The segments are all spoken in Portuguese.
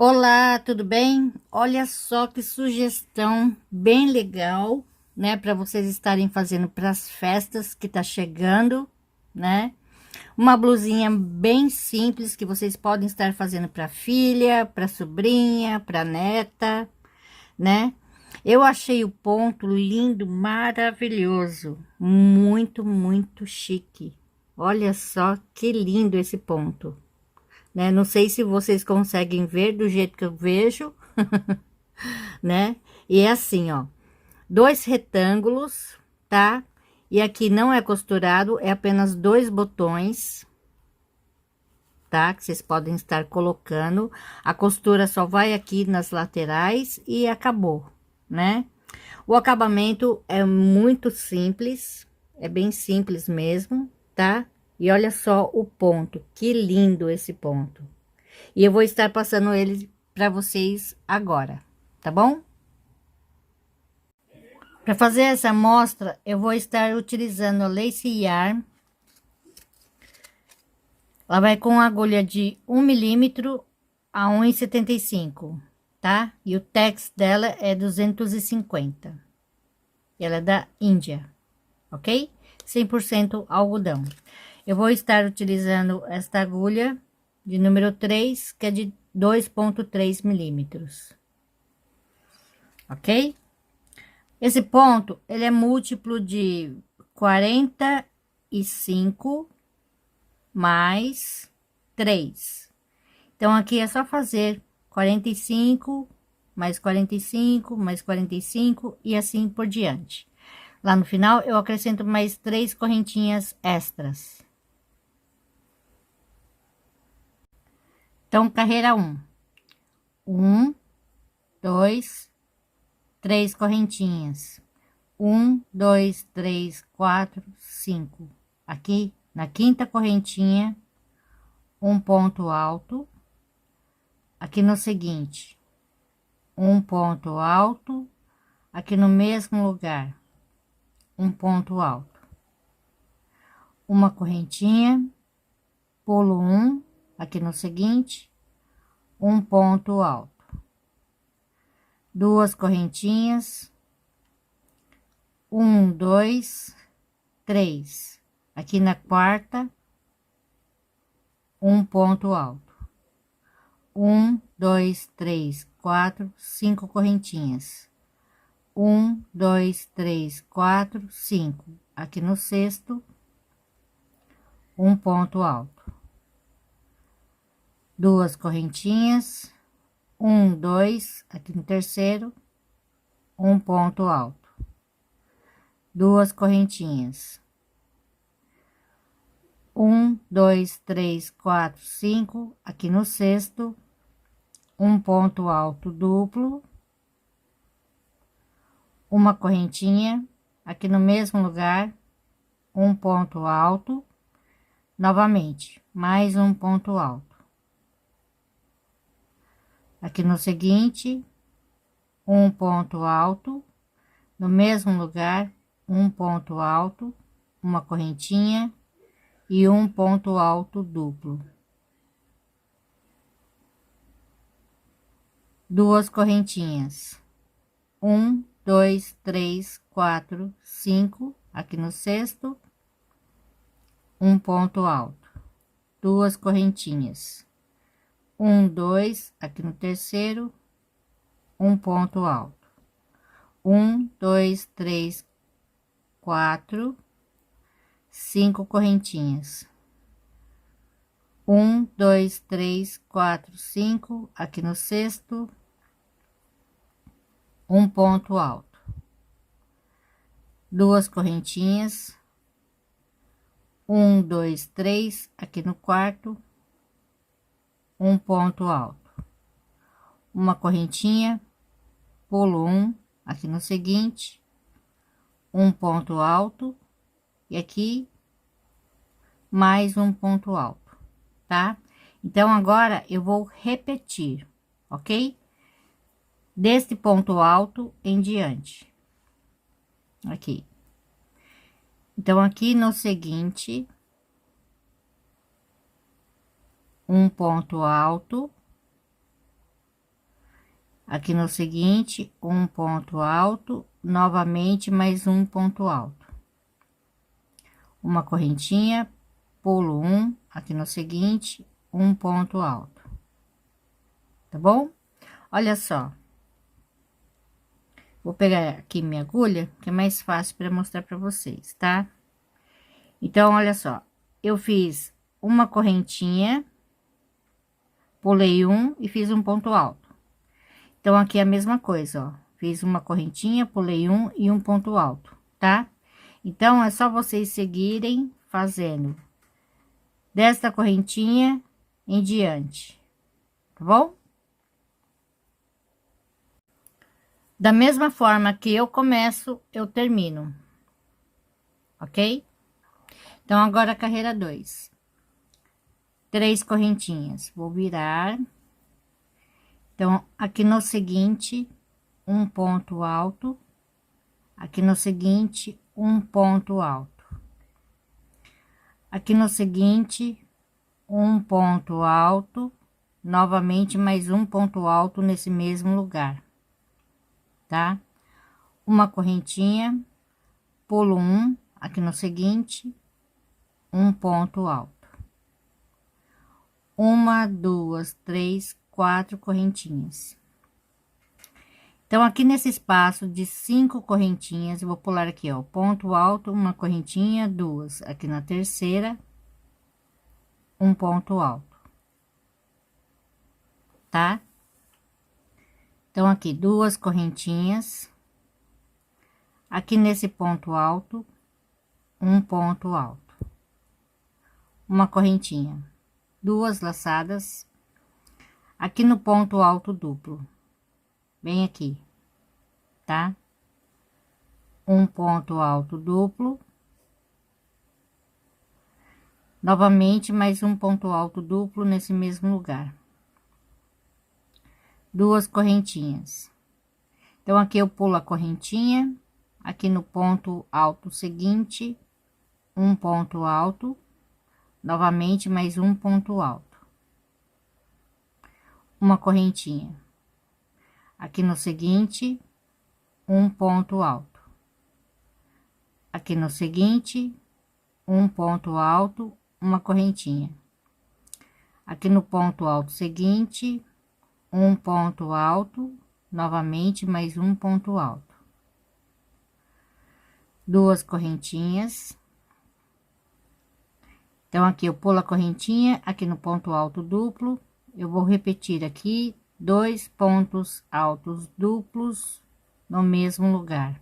Olá, tudo bem? Olha só que sugestão bem legal, né, para vocês estarem fazendo para as festas que tá chegando, né? Uma blusinha bem simples que vocês podem estar fazendo para filha, para sobrinha, para neta, né? Eu achei o ponto lindo, maravilhoso, muito, muito chique. Olha só que lindo esse ponto, né? Não sei se vocês conseguem ver do jeito que eu vejo, né? E é assim, ó, dois retângulos, tá? E aqui não é costurado, é apenas dois botões, tá? Que vocês podem estar colocando. A costura só vai aqui nas laterais e acabou, né? O acabamento é muito simples, é bem simples mesmo, tá? E olha só o ponto, que lindo esse ponto. E eu vou estar passando ele para vocês agora, tá bom? Para fazer essa amostra, eu vou estar utilizando a Lace Yarn. Ela vai com agulha de 1 mm a 1,75, tá? E o tex dela é 250. Ela é da Índia, ok? 100% algodão. Eu vou estar utilizando esta agulha de número 3, que é de 2,3 mm, ok? Esse ponto, ele é múltiplo de 45 mais 3. Então, aqui é só fazer 45, mais 45, mais 45 e assim por diante. Lá no final, eu acrescento mais 3 correntinhas extras. Então, carreira 1. 1, 2, 3 correntinhas. 1, 2, 3, 4, 5. Aqui, na quinta correntinha, um ponto alto. Aqui no seguinte, um ponto alto. Aqui no mesmo lugar, um ponto alto. Uma correntinha, pulo um. Aqui no seguinte, um ponto alto. Duas correntinhas, 1, 2, 3. Aqui na quarta, um ponto alto. 1, 2, 3, 4, 5 correntinhas. 1, 2, 3, 4, 5. Aqui no sexto, um ponto alto. Duas correntinhas. 1, 2, aqui no terceiro, um ponto alto. Duas correntinhas. 1, 2, 3, 4, 5. Aqui no sexto, um ponto alto duplo. Uma correntinha, aqui no mesmo lugar, um ponto alto. Novamente, mais um ponto alto. Aqui no seguinte, um ponto alto. No mesmo lugar, um ponto alto, uma correntinha e um ponto alto duplo. Duas correntinhas. 1, 2, 3, 4, 5. Aqui no sexto, um ponto alto. Duas correntinhas. 1, 2, aqui no terceiro, um ponto alto. 1, 2, 3, 4, 5 correntinhas. 1, 2, 3, 4, 5. Aqui no sexto, um ponto alto. Duas correntinhas. 1, 2, 3. Aqui no quarto, um ponto alto. Uma correntinha, pulo um. Aqui no seguinte, um ponto alto. E aqui, mais um ponto alto, tá? Então, agora eu vou repetir, ok? Deste ponto alto em diante. Aqui. Então, aqui no seguinte, um ponto alto. Aqui no seguinte, um ponto alto, novamente mais um ponto alto. Uma correntinha, pulo um, aqui no seguinte, um ponto alto. Tá bom? Olha só. Vou pegar aqui minha agulha, que é mais fácil para mostrar para vocês, tá? Então, olha só. Eu fiz uma correntinha, pulei um e fiz um ponto alto. Então, aqui é a mesma coisa, ó. Fiz uma correntinha, pulei um e um ponto alto, tá? Então, é só vocês seguirem fazendo desta correntinha em diante, tá bom? Da mesma forma que eu começo, eu termino, ok? Então, agora a carreira 2. 3 correntinhas, vou virar. Então, aqui no seguinte, um ponto alto. Aqui no seguinte, um ponto alto. Aqui no seguinte, um ponto alto. Novamente, mais um ponto alto nesse mesmo lugar, tá? Uma correntinha, pulo um, aqui no seguinte, um ponto alto. Uma, duas, três, 4 correntinhas. Então, aqui nesse espaço de 5 correntinhas, eu vou pular aqui, ó, ponto alto, uma correntinha, duas. Aqui na terceira, um ponto alto, tá? Então, aqui, 2 correntinhas. Aqui nesse ponto alto, um ponto alto. Uma correntinha, 2 laçadas. Aqui no ponto alto duplo, bem aqui, tá? Um ponto alto duplo. Novamente, mais um ponto alto duplo nesse mesmo lugar. 2 correntinhas. Então, aqui eu pulo a correntinha, aqui no ponto alto seguinte, um ponto alto, novamente mais um ponto alto. Uma correntinha. Aqui no seguinte, um ponto alto. Aqui no seguinte, um ponto alto, uma correntinha. Aqui no ponto alto seguinte, um ponto alto, novamente mais um ponto alto. 2 correntinhas. Então, aqui eu pulo a correntinha, aqui no ponto alto duplo, eu vou repetir aqui 2 pontos altos duplos no mesmo lugar,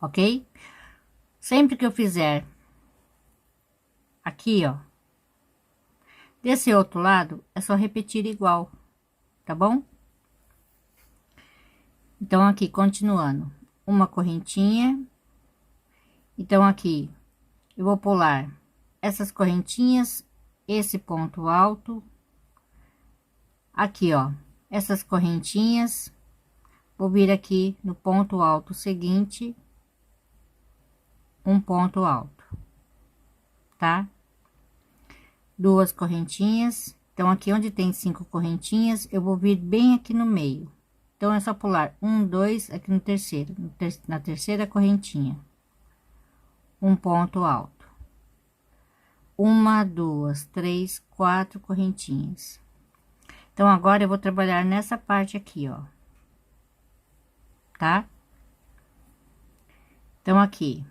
ok? Sempre que eu fizer aqui, ó, desse outro lado, é só repetir igual, tá bom? Então, aqui, continuando, uma correntinha. Então, aqui, eu vou pular essas correntinhas, esse ponto alto, aqui, ó, essas correntinhas, vou vir aqui no ponto alto seguinte, um ponto alto, tá? 2 correntinhas. Então, aqui onde tem 5 correntinhas, eu vou vir bem aqui no meio. Então, é só pular 1, 2, aqui no terceiro, na terceira correntinha, um ponto alto. 1, 2, 3, 4 correntinhas. Então, agora eu vou trabalhar nessa parte aqui, ó, tá? Então, aqui,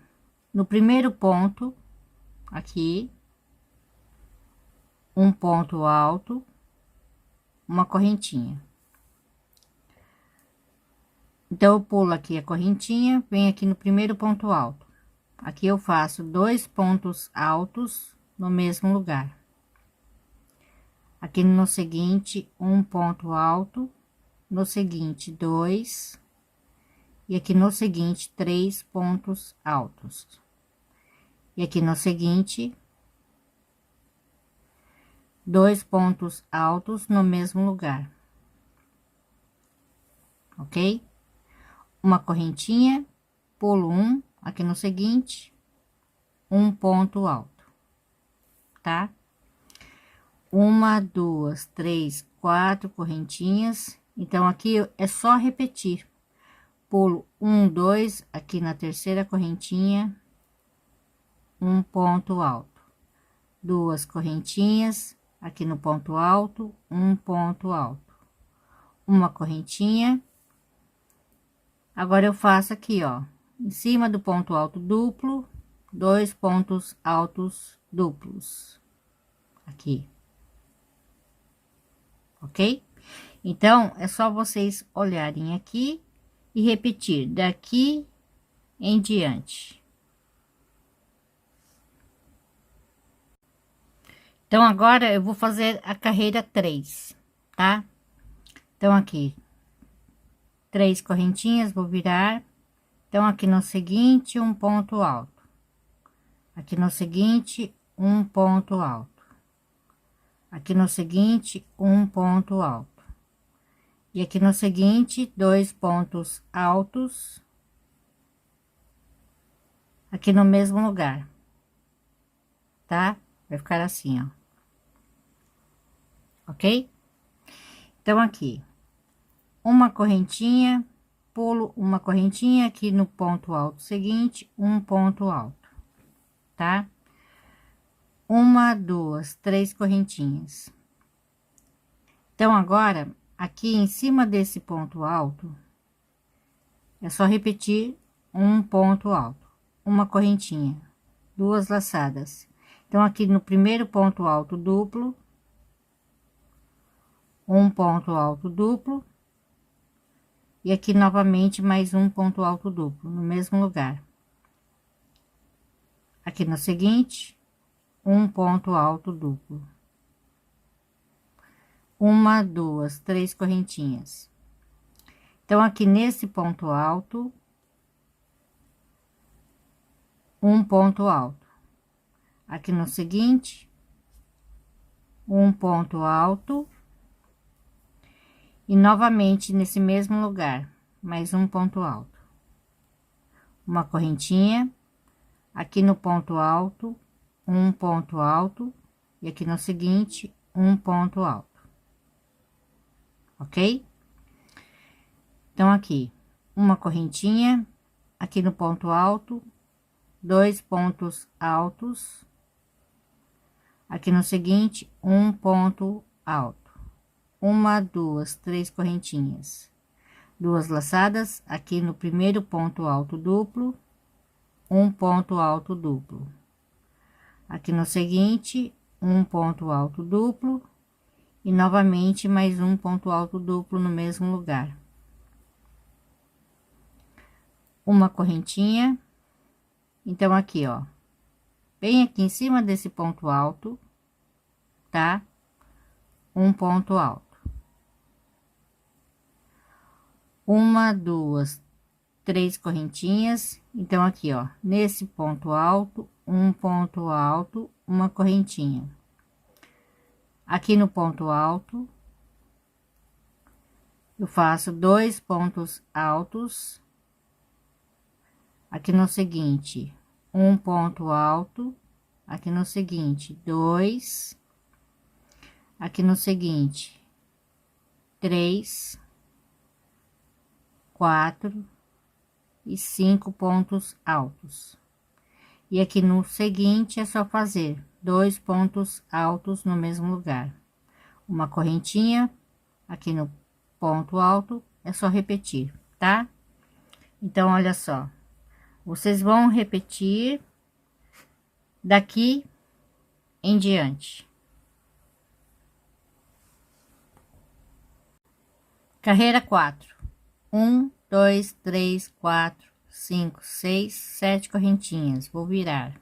no primeiro ponto, aqui, um ponto alto, uma correntinha. Então, eu pulo aqui a correntinha, venho aqui no primeiro ponto alto. Aqui eu faço 2 pontos altos no mesmo lugar. Aqui no seguinte, um ponto alto, no seguinte, 2, e aqui no seguinte, 3 pontos altos. E aqui no seguinte, 2 pontos altos no mesmo lugar, ok? Uma correntinha, pulo um, aqui no seguinte, um ponto alto, tá? uma, duas, três, quatro correntinhas. Então, aqui é só repetir. Pulo um, dois, aqui na terceira correntinha, um ponto alto, duas correntinhas, aqui no ponto alto, um ponto alto, uma correntinha. Agora, eu faço aqui, ó, em cima do ponto alto duplo, dois pontos altos duplos, aqui. Ok? Então, é só vocês olharem aqui e repetir daqui em diante. Então, agora eu vou fazer a carreira 3, tá? Então, aqui, 3 correntinhas, vou virar. Então, aqui no seguinte, um ponto alto. Aqui no seguinte, um ponto alto. Aqui no seguinte, um ponto alto. E aqui no seguinte, dois pontos altos. Aqui no mesmo lugar, tá? Vai ficar assim, ó. Ok? Então, aqui, uma correntinha, pulo uma correntinha aqui no ponto alto seguinte, um ponto alto, tá? Uma, duas, três correntinhas. Então, agora, aqui em cima desse ponto alto, é só repetir um ponto alto, uma correntinha, duas laçadas. Então, aqui no primeiro ponto alto duplo, um ponto alto duplo, e aqui novamente mais um ponto alto duplo no mesmo lugar. Aqui no seguinte, um ponto alto duplo, uma, duas, três correntinhas. Então, aqui nesse ponto alto, um ponto alto. Aqui no seguinte, um ponto alto. E novamente nesse mesmo lugar, mais um ponto alto. Uma correntinha, aqui no ponto alto, um ponto alto. E aqui no seguinte, um ponto alto. Ok? Então, aqui, uma correntinha, aqui no ponto alto, dois pontos altos. Aqui no seguinte, um ponto alto. Uma, duas, três correntinhas. Duas laçadas, aqui no primeiro ponto alto duplo, um ponto alto duplo. Aqui no seguinte, um ponto alto duplo. E novamente mais um ponto alto duplo no mesmo lugar. Uma correntinha. Então, aqui, ó, bem aqui em cima desse ponto alto, tá? Um ponto alto. Uma, duas, três correntinhas. Então, aqui, ó, nesse ponto alto, um ponto alto, uma correntinha. Aqui no ponto alto, eu faço dois pontos altos. Aqui no seguinte, um ponto alto. Aqui no seguinte, dois. Aqui no seguinte, três, quatro e 5 pontos altos. E aqui no seguinte é só fazer dois pontos altos no mesmo lugar. Uma correntinha aqui no ponto alto, é só repetir, tá? Então, olha só, vocês vão repetir daqui em diante. Carreira 4. 1, 2, 3, 4, 5, 6, 7 correntinhas. Vou virar.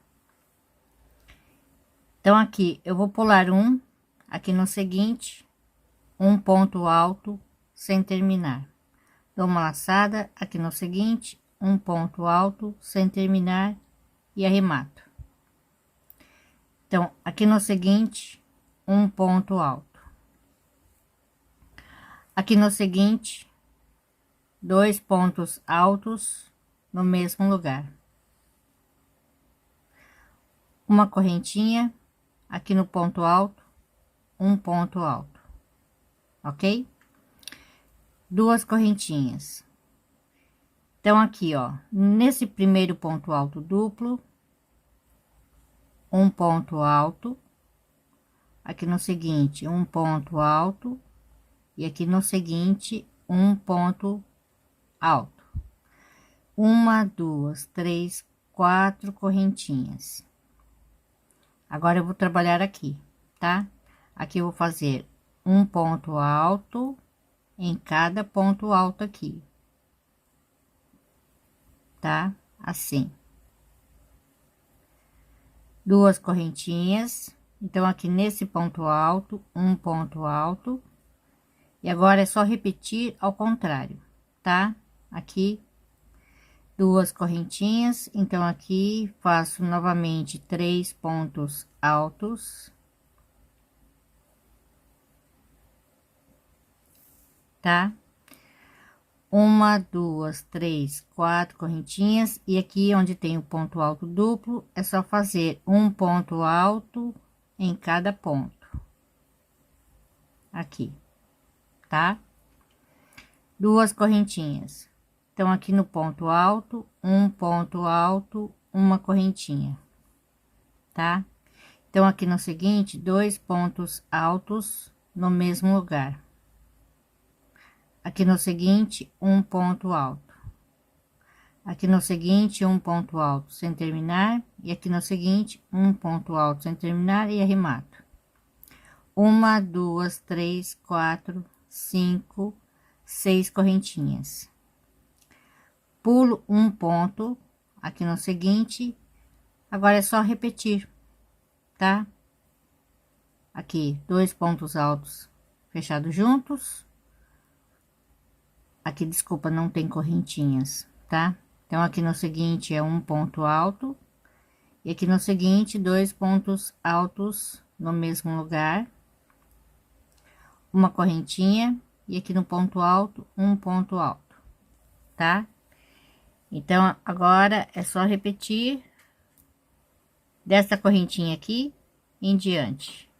Então, aqui eu vou pular um, aqui no seguinte, um ponto alto sem terminar. Dou uma laçada, aqui no seguinte, um ponto alto sem terminar e arremato. Então, aqui no seguinte, um ponto alto. Aqui no seguinte, dois pontos altos no mesmo lugar. Uma correntinha aqui no ponto alto, um ponto alto, ok? Duas correntinhas. Então, aqui, ó, nesse primeiro ponto alto duplo, um ponto alto, aqui no seguinte, um ponto alto, e aqui no seguinte, um ponto alto. Uma, duas, três, quatro correntinhas. Agora eu vou trabalhar aqui, tá? Aqui eu vou fazer um ponto alto em cada ponto alto aqui, tá? Assim. Duas correntinhas. Então, aqui nesse ponto alto, um ponto alto. E agora é só repetir ao contrário, tá? Aqui, duas correntinhas. Então, aqui faço novamente 3 pontos altos. Tá? Uma, duas, três, quatro correntinhas. E aqui onde tem o ponto alto duplo, é só fazer um ponto alto em cada ponto. Aqui, tá? Duas correntinhas. Então, aqui no ponto alto, um ponto alto, uma correntinha, tá? Então, aqui no seguinte, dois pontos altos no mesmo lugar. Aqui no seguinte, um ponto alto. Aqui no seguinte, um ponto alto sem terminar. E aqui no seguinte, um ponto alto sem terminar e arremato. Uma, duas, três, quatro, cinco, seis correntinhas. Pulo um ponto aqui no seguinte. Agora é só repetir, tá? Aqui, dois pontos altos fechados juntos. Aqui, desculpa, não tem correntinhas, tá? Então, aqui no seguinte é um ponto alto. E aqui no seguinte, dois pontos altos no mesmo lugar. Uma correntinha. E aqui no ponto alto, um ponto alto, tá? Então, agora é só repetir dessa correntinha aqui em diante.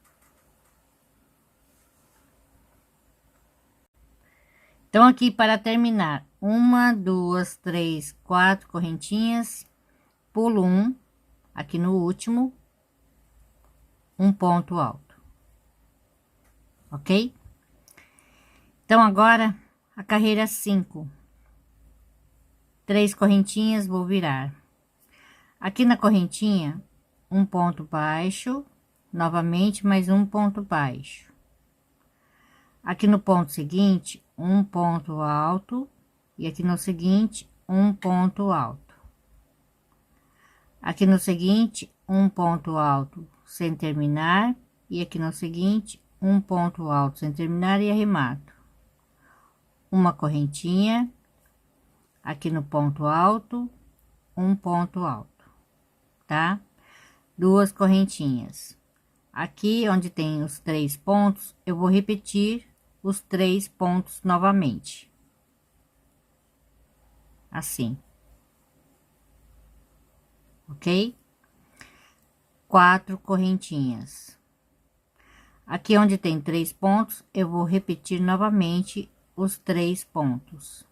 Então, aqui para terminar, uma, duas, três, quatro correntinhas, pulo um, aqui no último, um ponto alto, ok? Então, agora a carreira 5, três correntinhas, vou virar. Aqui na correntinha, um ponto baixo, novamente mais um ponto baixo. Aqui no ponto seguinte, um ponto alto, e aqui no seguinte, um ponto alto. Aqui no seguinte, um ponto alto sem terminar, e aqui no seguinte, um ponto alto sem terminar e arremato. Uma correntinha, aqui no ponto alto, um ponto alto, tá? Duas correntinhas. Aqui onde tem os 3 pontos, eu vou repetir os 3 pontos novamente. Assim. Ok? 4 correntinhas. Aqui onde tem 3 pontos, eu vou repetir novamente os 3 pontos.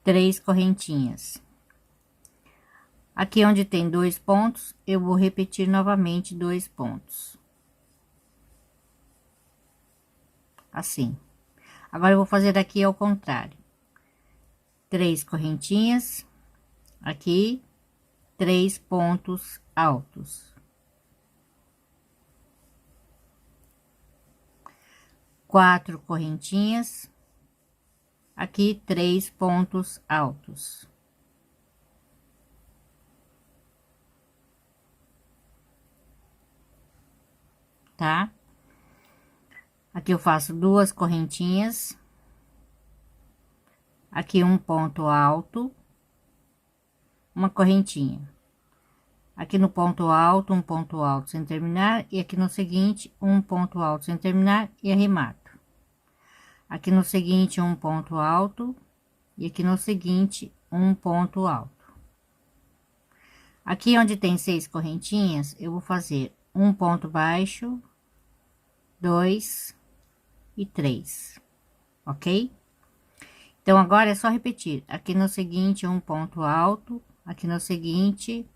3 correntinhas. Aqui onde tem 2 pontos, eu vou repetir novamente 2 pontos. Assim. Agora, eu vou fazer aqui ao contrário. 3 correntinhas, aqui, 3 pontos altos. 4 correntinhas, aqui, 3 pontos altos. Tá? Aqui eu faço 2 correntinhas, aqui um ponto alto, uma correntinha. Aqui no ponto alto, um ponto alto sem terminar, e aqui no seguinte, um ponto alto sem terminar e arremato. Aqui no seguinte, um ponto alto, e aqui no seguinte, um ponto alto. Aqui onde tem 6 correntinhas, eu vou fazer um ponto baixo, 2 e 3, ok? Então, agora é só repetir. Aqui no seguinte, um ponto alto. Aqui no seguinte,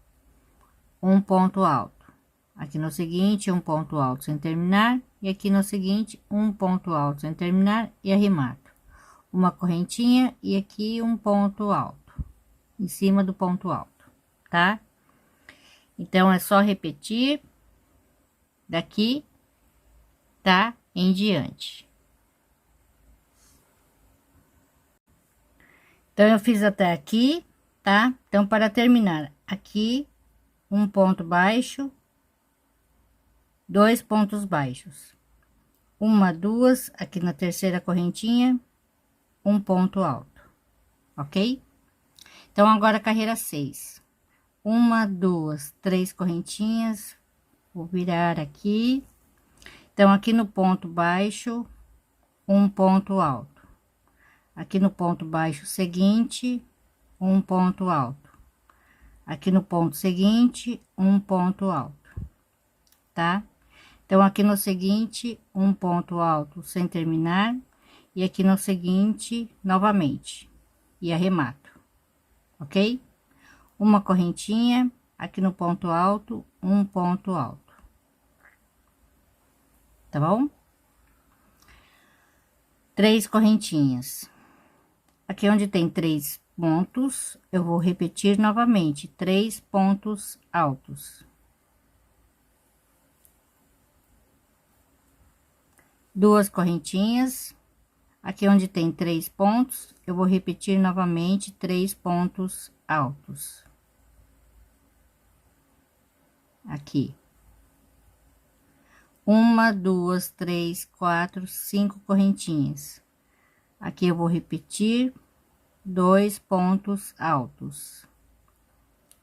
um ponto alto. Aqui no seguinte, um ponto alto sem terminar. E aqui no seguinte, um ponto alto sem terminar e arremato. Uma correntinha e aqui um ponto alto. Em cima do ponto alto, tá? Então, é só repetir daqui, tá? Em diante. Então, eu fiz até aqui, tá? Então, para terminar, aqui, um ponto baixo, 2 pontos baixos, uma, duas, aqui na terceira correntinha, um ponto alto, ok? Então, agora, carreira 6. Uma, duas, 3 correntinhas, vou virar aqui. Então, aqui no ponto baixo, um ponto alto. Aqui no ponto baixo seguinte, um ponto alto. Aqui no ponto seguinte, um ponto alto, tá? Então, aqui no seguinte, um ponto alto sem terminar, e aqui no seguinte, novamente, e arremato, ok? Uma correntinha, aqui no ponto alto, um ponto alto, tá bom? 3 correntinhas. Aqui onde tem 3 pontos, eu vou repetir novamente 3 pontos altos. 2 correntinhas. Aqui onde tem 3 pontos, eu vou repetir novamente 3 pontos altos. Aqui. 1, 2, 3, 4, 5 correntinhas. Aqui eu vou repetir 2 pontos altos.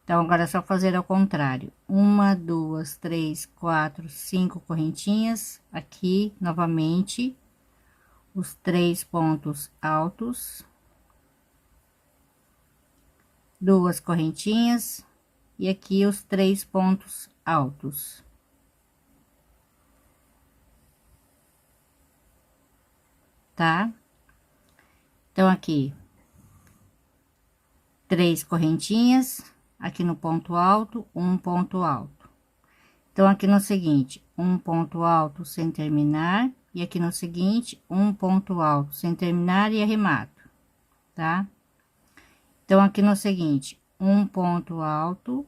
Então, agora é só fazer ao contrário. 1, 2, 3, 4, 5 correntinhas. Aqui, novamente, os 3 pontos altos. 2 correntinhas. E aqui os 3 pontos altos. Tá? Então, aqui, 3 correntinhas, aqui no ponto alto, um ponto alto. Então, aqui no seguinte, um ponto alto sem terminar, e aqui no seguinte, um ponto alto sem terminar e arremato, tá? Então, aqui no seguinte, um ponto alto,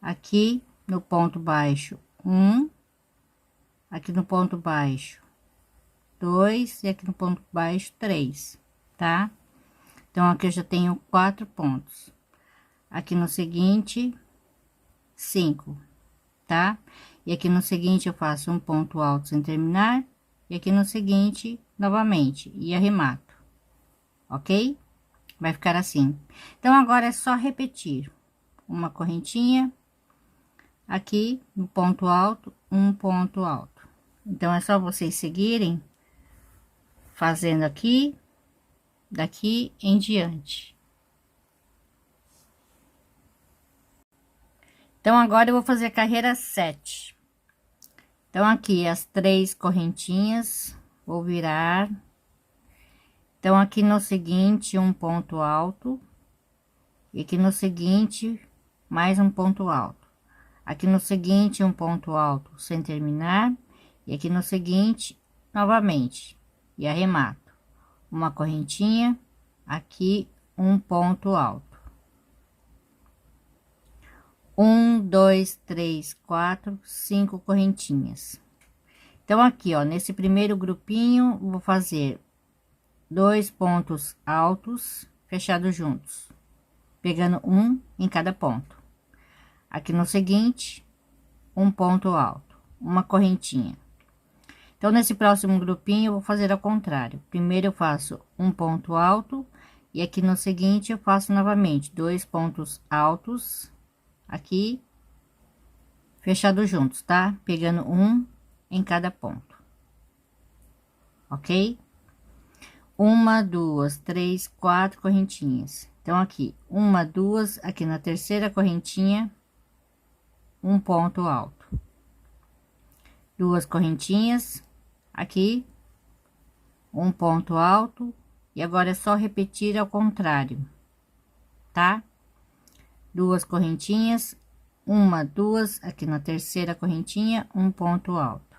aqui no ponto baixo, aqui no ponto baixo, 2, e aqui no ponto baixo, 3, tá? Então, aqui eu já tenho 4 pontos. Aqui no seguinte, 5, tá? E aqui no seguinte, eu faço um ponto alto sem terminar. E aqui no seguinte, novamente, e arremato, ok? Vai ficar assim. Então, agora é só repetir. Uma correntinha. Aqui, no ponto alto, um ponto alto. Então, é só vocês seguirem fazendo aqui, daqui em diante. Então, agora eu vou fazer a carreira 7. Então, aqui as 3 correntinhas, vou virar. Então, aqui no seguinte, um ponto alto. E aqui no seguinte, mais um ponto alto. Aqui no seguinte, um ponto alto sem terminar. E aqui no seguinte, novamente, e arremato. Uma correntinha, aqui um ponto alto. 1, 2, 3, 4, 5 correntinhas. Então, aqui, ó, nesse primeiro grupinho, vou fazer 2 pontos altos fechados juntos, pegando um em cada ponto. Aqui no seguinte, um ponto alto, uma correntinha. Então, nesse próximo grupinho, eu vou fazer ao contrário. Primeiro, eu faço um ponto alto, e aqui no seguinte, eu faço novamente 2 pontos altos, aqui, fechados juntos, tá? Pegando um em cada ponto, ok? 1, 2, 3, 4 correntinhas. Então, aqui, uma, duas, aqui na terceira correntinha, um ponto alto. Duas correntinhas, aqui, um ponto alto. E agora é só repetir ao contrário, tá? Duas correntinhas, uma, duas, aqui na terceira correntinha, um ponto alto.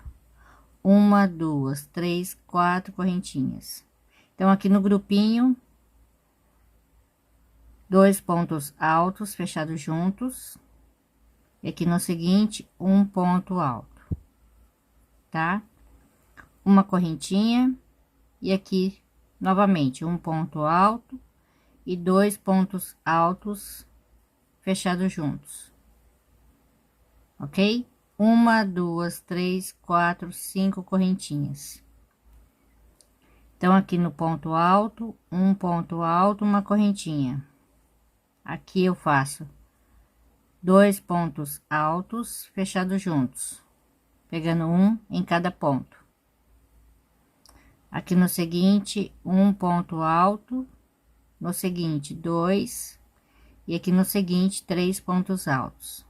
Uma, duas, três, quatro correntinhas. Então, aqui no grupinho, dois pontos altos fechados juntos. E aqui no seguinte, um ponto alto, tá? Uma correntinha e aqui novamente um ponto alto e dois pontos altos fechados juntos, ok? Uma, duas, três, quatro, cinco correntinhas. Então, aqui no ponto alto, um ponto alto, uma correntinha. Aqui eu faço dois pontos altos fechados juntos, pegando um em cada ponto. Aqui no seguinte, um ponto alto, no seguinte, dois, e aqui no seguinte, três pontos altos.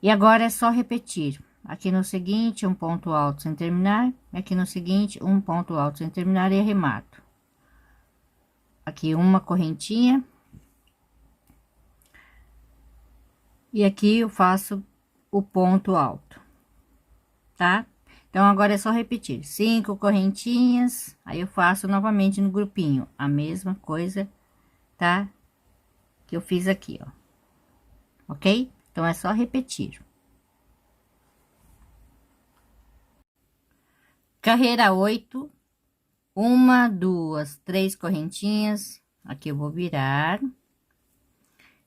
E agora é só repetir. Aqui no seguinte, um ponto alto sem terminar, aqui no seguinte, um ponto alto sem terminar e arremato. Aqui uma correntinha. E aqui eu faço o ponto alto, tá? Então, agora é só repetir. Cinco correntinhas, aí eu faço novamente no grupinho, a mesma coisa, tá? Que eu fiz aqui, ó. Ok? Então, é só repetir. Carreira 8, uma, duas, três correntinhas, aqui eu vou virar.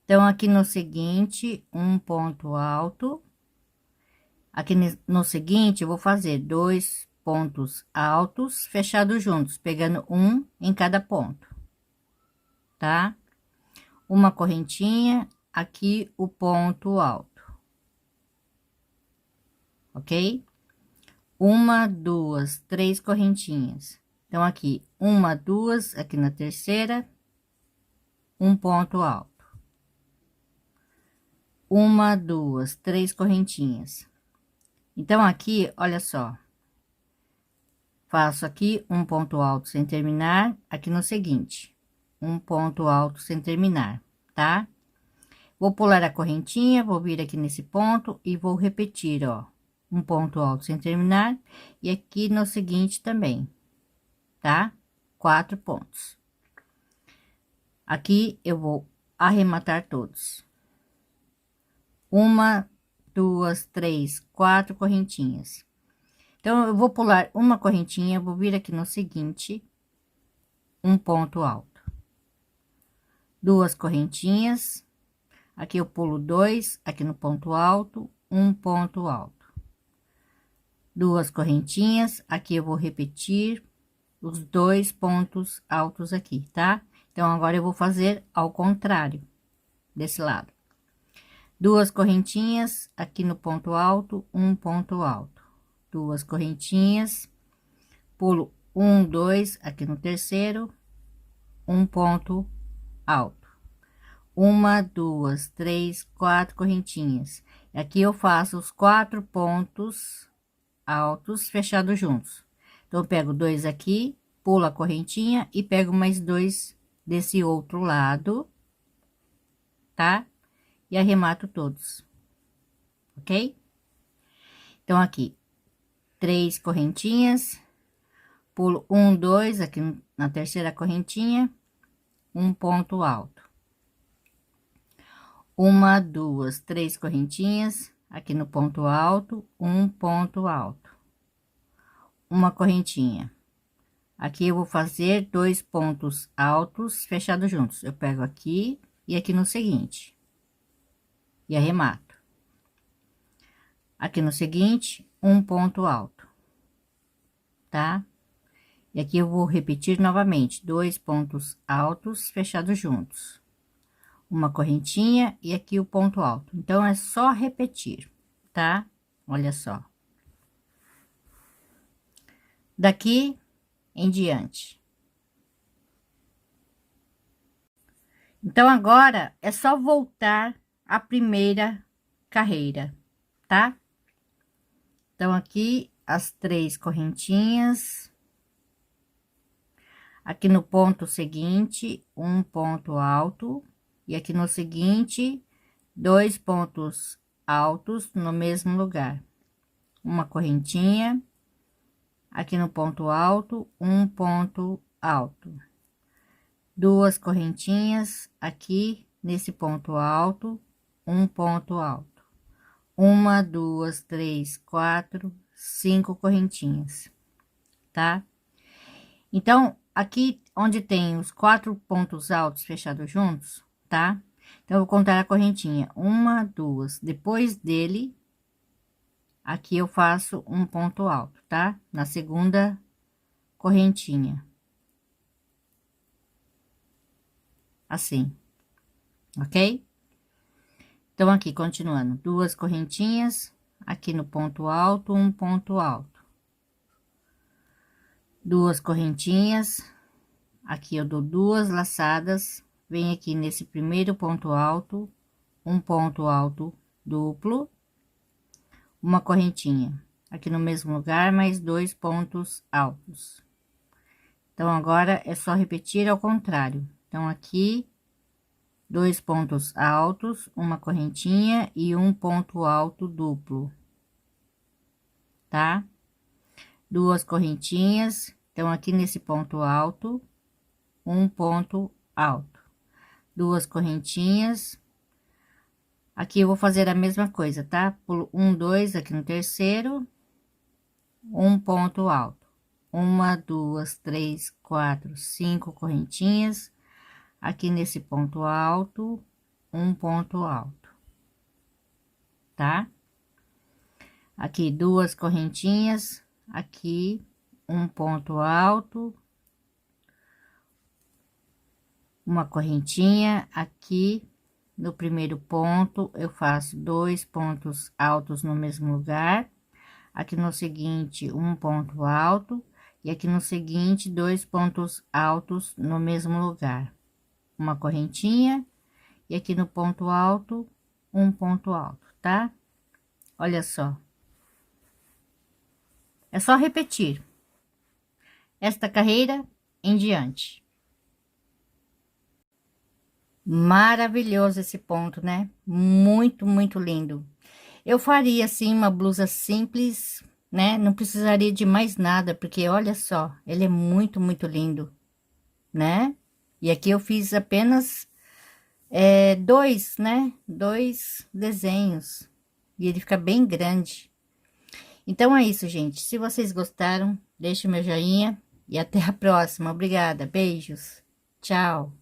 Então, aqui no seguinte, um ponto alto. Aqui no seguinte, eu vou fazer dois pontos altos fechados juntos, pegando um em cada ponto, tá? Uma correntinha, aqui o ponto alto, ok? Uma, duas, três correntinhas. Então, aqui, uma, duas, aqui na terceira, um ponto alto. Uma, duas, três correntinhas. Então, aqui, olha só. Faço aqui um ponto alto sem terminar, aqui no seguinte, um ponto alto sem terminar, tá? Vou pular a correntinha, vou vir aqui nesse ponto e vou repetir, ó, um ponto alto sem terminar, e aqui no seguinte também, tá? Quatro pontos. Aqui eu vou arrematar todos. Uma, duas, três, quatro correntinhas. Então, eu vou pular uma correntinha, vou vir aqui no seguinte, um ponto alto. Duas correntinhas, aqui eu pulo dois, aqui no ponto alto, um ponto alto. Duas correntinhas, aqui eu vou repetir os dois pontos altos aqui, tá? Então, agora eu vou fazer ao contrário, desse lado. Duas correntinhas, aqui no ponto alto, um ponto alto. Duas correntinhas, pulo um, dois, aqui no terceiro, um ponto alto. Uma, duas, três, quatro correntinhas. Aqui eu faço os quatro pontos altos fechados juntos. Então, eu pego dois aqui, pulo a correntinha e pego mais dois desse outro lado, tá? E arremato todos, ok? Então, aqui, três correntinhas, pulo um, dois, aqui na terceira correntinha, um ponto alto. Uma, duas, três correntinhas, aqui no ponto alto, um ponto alto. Uma correntinha. Aqui eu vou fazer dois pontos altos fechados juntos. Eu pego aqui e aqui no seguinte. E arremato. Aqui no seguinte, um ponto alto. Tá? E aqui eu vou repetir novamente, dois pontos altos fechados juntos. Uma correntinha e aqui o ponto alto. Então, é só repetir, tá? Olha só. Daqui em diante. Então, agora é só voltar a primeira carreira, tá? Então, aqui as 3 correntinhas. Aqui no ponto seguinte, um ponto alto. E aqui no seguinte, 2 pontos altos no mesmo lugar. Uma correntinha. Aqui no ponto alto, um ponto alto. 2 correntinhas aqui nesse ponto alto, um ponto alto. 1, 2, 3, 4, 5 correntinhas, tá? Então, aqui onde tem os 4 pontos altos fechados juntos, tá? Então, eu vou contar a correntinha. 1, 2. Depois dele, aqui eu faço um ponto alto, tá? Na segunda correntinha. Assim, ok? Então, aqui, continuando, 2 correntinhas, aqui no ponto alto, um ponto alto. 2 correntinhas, aqui eu dou 2 laçadas, venho aqui nesse primeiro ponto alto, um ponto alto duplo, uma correntinha, aqui no mesmo lugar, mais 2 pontos altos. Então, agora é só repetir ao contrário. Então, aqui 2 pontos altos, uma correntinha e um ponto alto duplo, tá? 2 correntinhas, então aqui nesse ponto alto, um ponto alto, 2 correntinhas. Aqui eu vou fazer a mesma coisa, tá? Pulo 1, 2 aqui no terceiro, um ponto alto, 1, 2, 3, 4, 5 correntinhas. Aqui nesse ponto alto, um ponto alto, tá? Aqui 2 correntinhas, aqui um ponto alto, uma correntinha. Aqui no primeiro ponto eu faço 2 pontos altos no mesmo lugar. Aqui no seguinte, um ponto alto, e aqui no seguinte, 2 pontos altos no mesmo lugar. Uma correntinha, e aqui no ponto alto, um ponto alto, tá? Olha só. É só repetir esta carreira em diante. Maravilhoso esse ponto, né? Muito, muito lindo. Eu faria, assim, uma blusa simples, né? Não precisaria de mais nada, porque olha só, ele é muito, muito lindo, né? E aqui eu fiz apenas 2, né? 2 desenhos. E ele fica bem grande. Então é isso, gente. Se vocês gostaram, deixe o meu joinha e até a próxima. Obrigada. Beijos. Tchau.